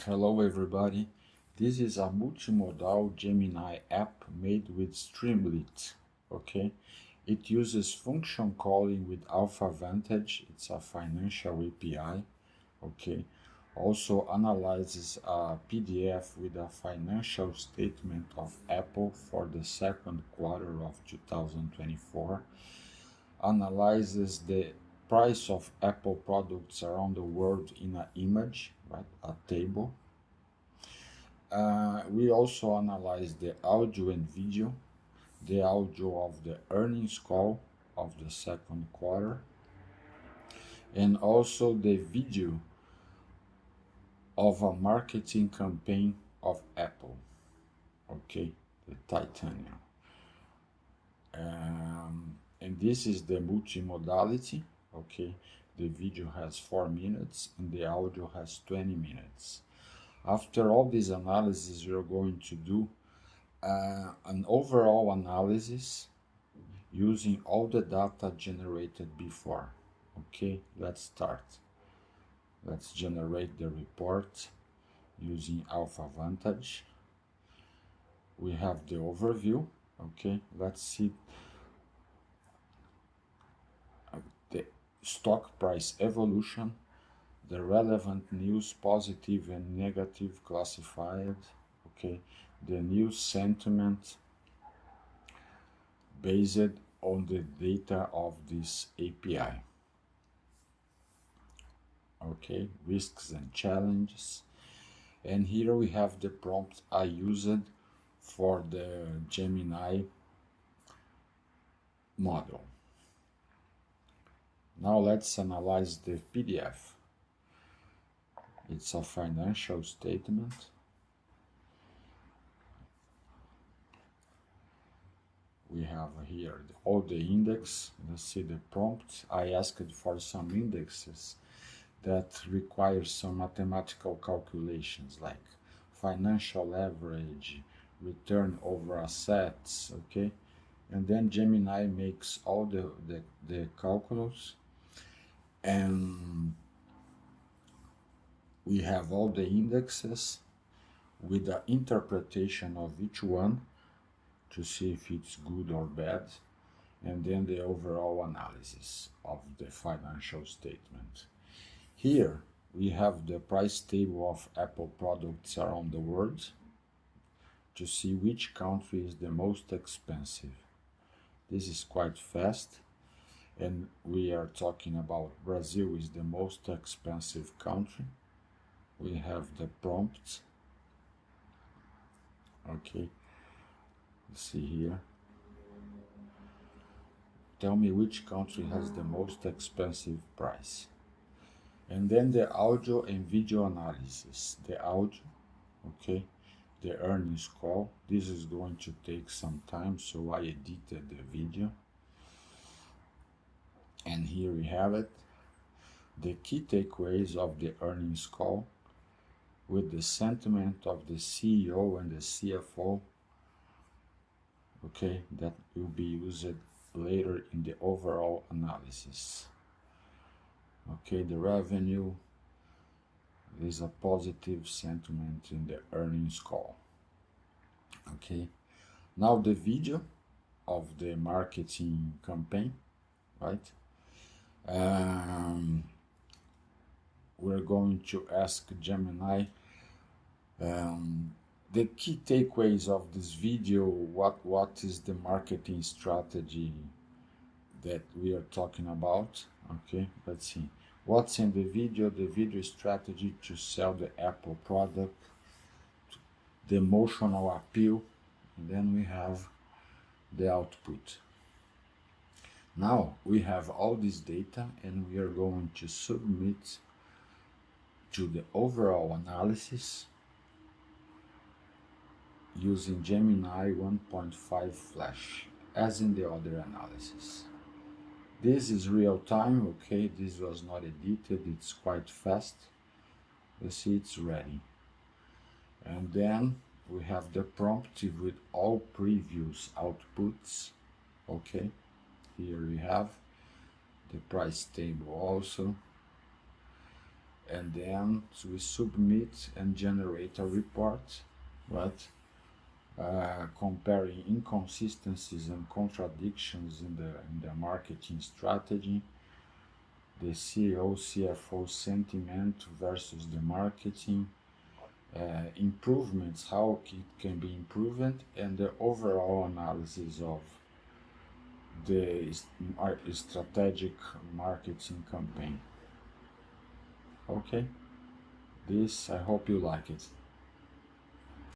Hello everybody, this is a multimodal Gemini app made with Streamlit, okay? It uses function calling with Artifact. It's a financial API, okay? Also analyzes a PDF with a financial statement of Apple for the second quarter of 2024, analyzes the price of Apple products around the world in an image, right, a table. We also analyze the audio and video, the audio of the earnings call of the second quarter, and also the video of a marketing campaign of Apple, okay, the Titanium. And this is the multimodality, okay. The video has 4 minutes and the audio has 20 minutes. After all this analysis, we're going to do an overall analysis using all the data generated before. Okay, let's start. Let's generate the report using Artifact. We have the overview. Okay, let's see the stock price evolution, the relevant news, positive and negative classified, okay, the news sentiment based on the data of this API. Okay, risks and challenges. And here we have the prompt I used for the Gemini model. Now let's analyze the PDF. It's a financial statement. We have here all the index. Let's see the prompt. I asked for some indexes that require some mathematical calculations like financial average, return over assets, okay? And then Gemini makes all the calculus, and we have all the indexes with the interpretation of each one to see if it's good or bad, and then the overall analysis of the financial statement. Here we have the price table of Apple products around the world to see which country is the most expensive. This is quite fast, and we are talking about Brazil is the most expensive country. We have the prompts. Okay, let's see here. Tell me which country has the most expensive price. And then the audio and video analysis. The audio, okay, the earnings call. This is going to take some time, so I edited the video. And here we have it. The key takeaways of the earnings call with the sentiment of the CEO and the CFO, okay, that will be used later in the overall analysis. Okay, the revenue is a positive sentiment in the earnings call. Okay, now the video of the marketing campaign, right? We're going to ask Gemini the key takeaways of this video. What is the marketing strategy that we are talking about? Okay, let's see. What's in the video? The video strategy to sell the Apple product, the emotional appeal, and then we have the output. Now we have all this data, and we are going to submit to the overall analysis using Gemini 1.5 Flash, as in the other analysis. This is real time, okay, this was not edited, it's quite fast. Let's see, it's ready. And then we have the prompt with all previous outputs, okay. Here we have the price table also. and then we submit and generate a report, but comparing inconsistencies and contradictions in the marketing strategy, the CEO CFO sentiment versus the marketing, improvements, how it can be improved, and the overall analysis of the strategic marketing campaign. Okay, this, I hope you like it.